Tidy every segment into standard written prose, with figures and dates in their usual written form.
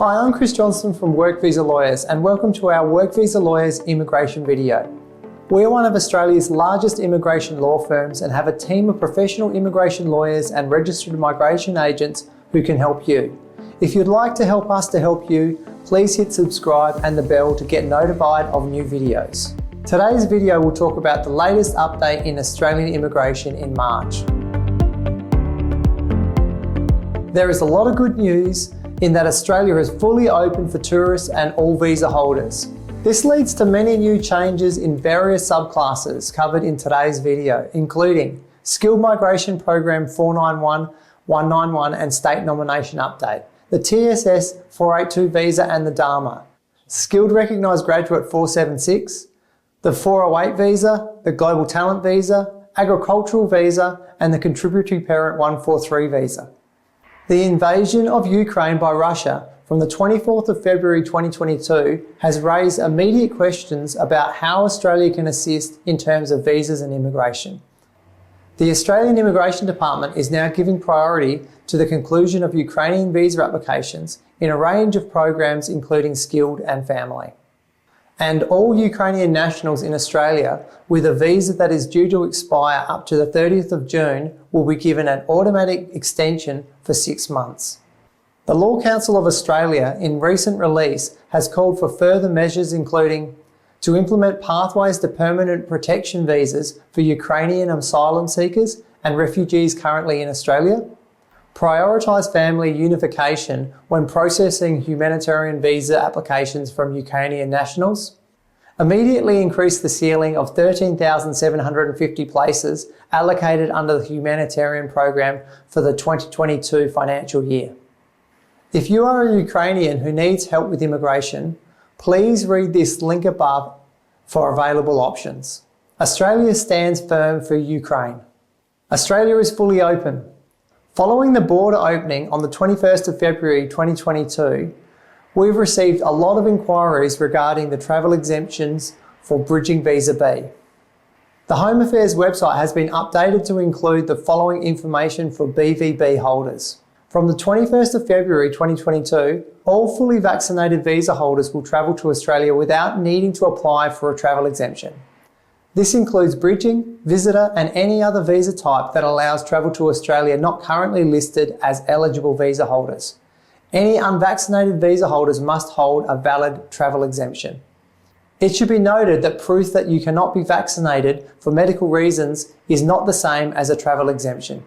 Hi, I'm Chris Johnson from Work Visa Lawyers and welcome to our Work Visa Lawyers immigration video. We're one of Australia's largest immigration law firms and have a team of professional immigration lawyers and registered migration agents who can help you. If you'd like to help us to help you, please hit subscribe and the bell to get notified of new videos. Today's video will talk about the latest update in Australian immigration in March. There is a lot of good news in that Australia is fully open for tourists and all visa holders. This leads to many new changes in various subclasses covered in today's video, including Skilled Migration Program 491, 191 and State Nomination Update, the TSS 482 visa and the DAMA, Skilled Recognised Graduate 476, the 408 visa, the Global Talent visa, Agricultural visa and the Contributory Parent 143 visa. The invasion of Ukraine by Russia from the 24th of February 2022 has raised immediate questions about how Australia can assist in terms of visas and immigration. The Australian Immigration Department is now giving priority to the conclusion of Ukrainian visa applications in a range of programs including skilled and family. And all Ukrainian nationals in Australia with a visa that is due to expire up to the 30th of June will be given an automatic extension for 6 months. The Law Council of Australia in recent release has called for further measures including to implement pathways to permanent protection visas for Ukrainian asylum seekers and refugees currently in Australia, prioritise family unification when processing humanitarian visa applications from Ukrainian nationals, immediately increase the ceiling of 13,750 places allocated under the Humanitarian program for the 2022 financial year. If you are a Ukrainian who needs help with immigration, please read this link above for available options. Australia stands firm for Ukraine. Australia is fully open. Following the border opening on the 21st of February 2022, we've received a lot of inquiries regarding the travel exemptions for Brigding Visa B. The Home Affairs website has been updated to include the following information for BVB holders. From the 21st of February 2022, all fully vaccinated visa holders will travel to Australia without needing to apply for a travel exemption. This includes bridging, visitor and any other visa type that allows travel to Australia not currently listed as eligible visa holders. Any unvaccinated visa holders must hold a valid travel exemption. It should be noted that proof that you cannot be vaccinated for medical reasons is not the same as a travel exemption.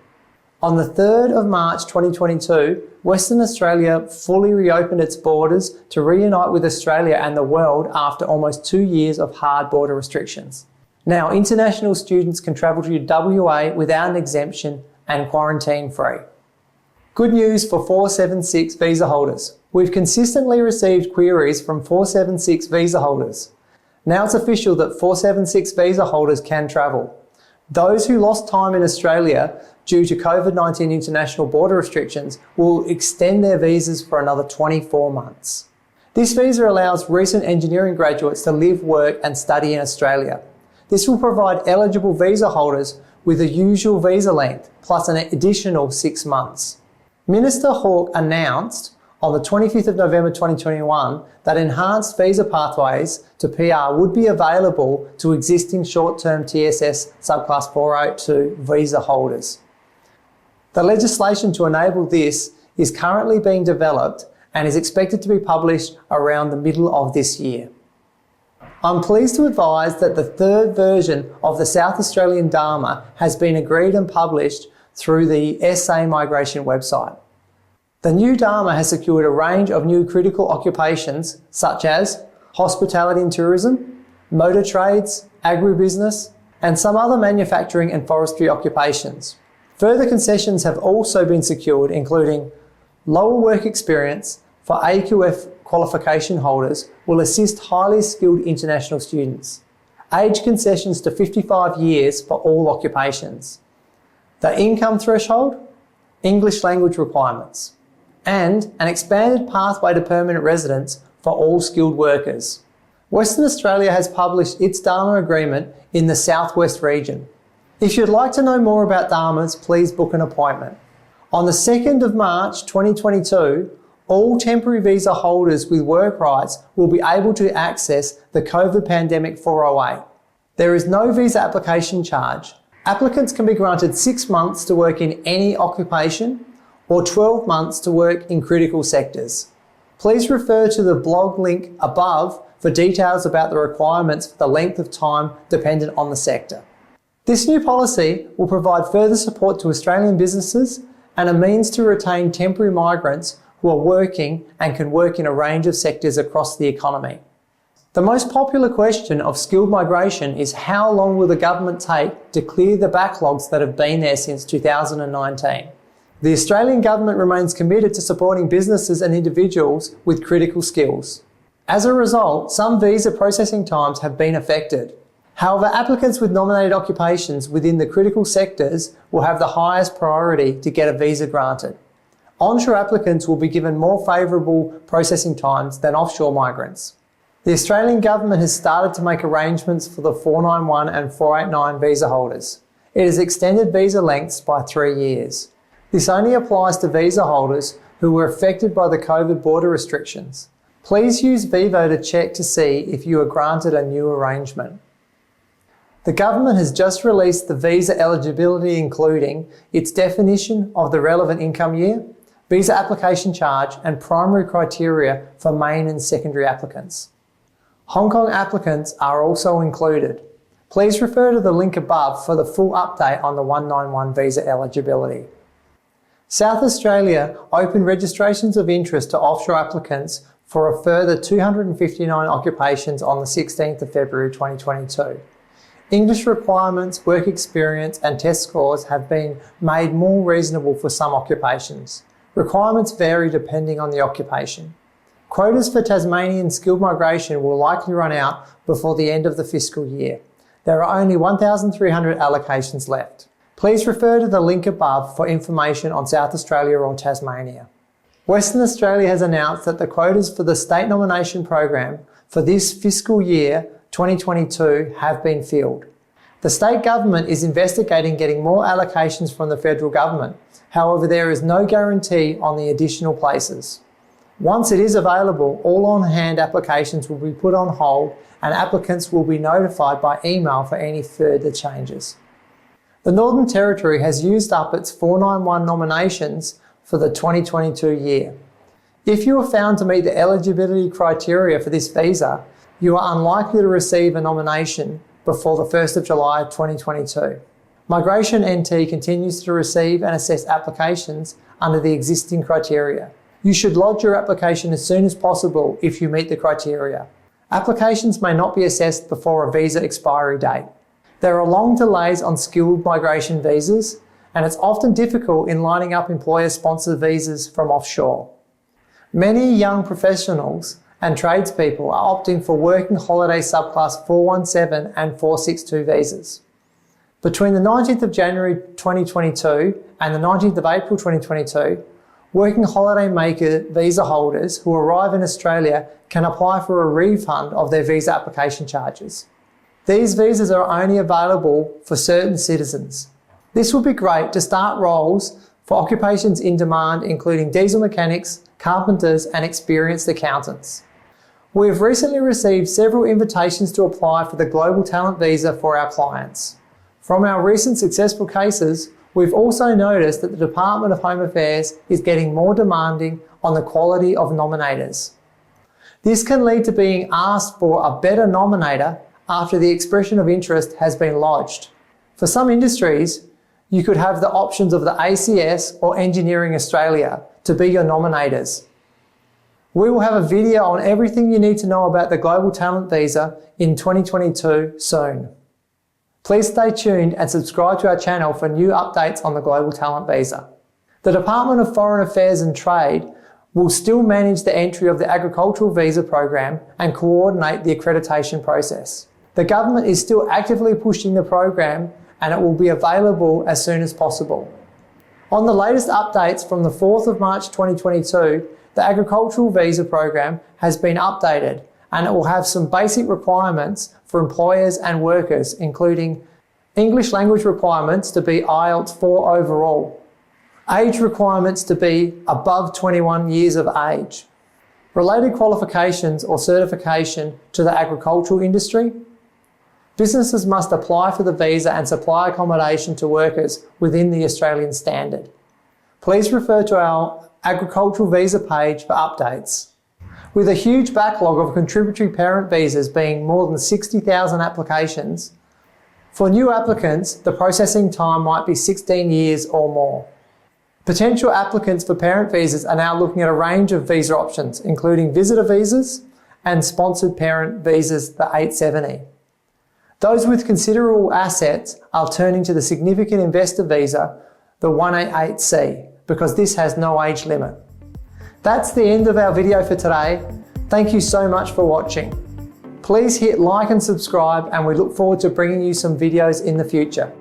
On the 3rd of March 2022, Western Australia fully reopened its borders to reunite with Australia and the world after almost 2 years of hard border restrictions. Now, international students can travel to WA without an exemption and quarantine free. Good news for 476 visa holders. We've consistently received queries from 476 visa holders. Now it's official that 476 visa holders can travel. Those who lost time in Australia due to COVID-19 international border restrictions will extend their visas for another 24 months. This visa allows recent engineering graduates to live, work and study in Australia. This will provide eligible visa holders with the usual visa length plus an additional 6 months. Minister Hawke announced on the 25th of November 2021 that enhanced visa pathways to PR would be available to existing short-term TSS subclass 402 visa holders. The legislation to enable this is currently being developed and is expected to be published around the middle of this year. I'm pleased to advise that the third version of the South Australian DAMA has been agreed and published through the SA migration website. The new DAMA has secured a range of new critical occupations such as hospitality and tourism, motor trades, agribusiness, and some other manufacturing and forestry occupations. Further concessions have also been secured, including lower work experience for AQF qualification holders will assist highly skilled international students, age concessions to 55 years for all occupations, the income threshold, English language requirements, and an expanded pathway to permanent residence for all skilled workers. Western Australia has published its DAMA agreement in the Southwest region. If you'd like to know more about DAMAs, please book an appointment. On the 2nd of March 2022, all temporary visa holders with work rights will be able to access the COVID pandemic 408. There is no visa application charge. Applicants can be granted 6 months to work in any occupation or 12 months to work in critical sectors. Please refer to the blog link above for details about the requirements for the length of time dependent on the sector. This new policy will provide further support to Australian businesses and a means to retain temporary migrants who are working and can work in a range of sectors across the economy. The most popular question of skilled migration is how long will the government take to clear the backlogs that have been there since 2019? The Australian government remains committed to supporting businesses and individuals with critical skills. As a result, some visa processing times have been affected. However, applicants with nominated occupations within the critical sectors will have the highest priority to get a visa granted. Onshore applicants will be given more favourable processing times than offshore migrants. The Australian government has started to make arrangements for the 491 and 489 visa holders. It has extended visa lengths by 3 years. This only applies to visa holders who were affected by the COVID border restrictions. Please use Vivo to check to see if you are granted a new arrangement. The government has just released the visa eligibility, including its definition of the relevant income year, visa application charge and primary criteria for main and secondary applicants. Hong Kong applicants are also included. Please refer to the link above for the full update on the 191 visa eligibility. South Australia opened registrations of interest to offshore applicants for a further 259 occupations on the 16th of February 2022. English requirements, work experience and test scores have been made more reasonable for some occupations. Requirements vary depending on the occupation. Quotas for Tasmanian skilled migration will likely run out before the end of the fiscal year. There are only 1,300 allocations left. Please refer to the link above for information on South Australia or Tasmania. Western Australia has announced that the quotas for the state nomination program for this fiscal year 2022 have been filled. The state government is investigating getting more allocations from the federal government. However, there is no guarantee on the additional places. Once it is available, all on-hand applications will be put on hold and applicants will be notified by email for any further changes. The Northern Territory has used up its 491 nominations for the 2022 year. If you are found to meet the eligibility criteria for this visa, you are unlikely to receive a nomination before the 1st of July 2022. Migration NT continues to receive and assess applications under the existing criteria. You should lodge your application as soon as possible if you meet the criteria. Applications may not be assessed before a visa expiry date. There are long delays on skilled migration visas, and it's often difficult in lining up employer-sponsored visas from offshore. Many young professionals and tradespeople are opting for working holiday subclass 417 and 462 visas. Between the 19th of January 2022 and the 19th of April 2022, working holiday maker visa holders who arrive in Australia can apply for a refund of their visa application charges. These visas are only available for certain citizens. This would be great to start roles for occupations in demand, including diesel mechanics, carpenters and experienced accountants. We have recently received several invitations to apply for the Global Talent Visa for our clients. From our recent successful cases, we've also noticed that the Department of Home Affairs is getting more demanding on the quality of nominators. This can lead to being asked for a better nominator after the expression of interest has been lodged. For some industries, you could have the options of the ACS or Engineering Australia to be your nominators. We will have a video on everything you need to know about the Global Talent Visa in 2022 soon. Please stay tuned and subscribe to our channel for new updates on the Global Talent Visa. The Department of Foreign Affairs and Trade will still manage the entry of the Agricultural Visa program and coordinate the accreditation process. The government is still actively pushing the program and it will be available as soon as possible. On the latest updates from the 4th of March 2022, the Agricultural Visa program has been updated and it will have some basic requirements for employers and workers, including English language requirements to be IELTS 4 overall, age requirements to be above 21 years of age, related qualifications or certification to the agricultural industry. Businesses must apply for the visa and supply accommodation to workers within the Australian standard. Please refer to our agricultural visa page for updates. With a huge backlog of contributory parent visas being more than 60,000 applications, for new applicants, the processing time might be 16 years or more. Potential applicants for parent visas are now looking at a range of visa options, including visitor visas and sponsored parent visas, the 870. Those with considerable assets are turning to the significant investor visa, the 188C, because this has no age limit. That's the end of our video for today. Thank you so much for watching. Please hit like and subscribe, and we look forward to bringing you some videos in the future.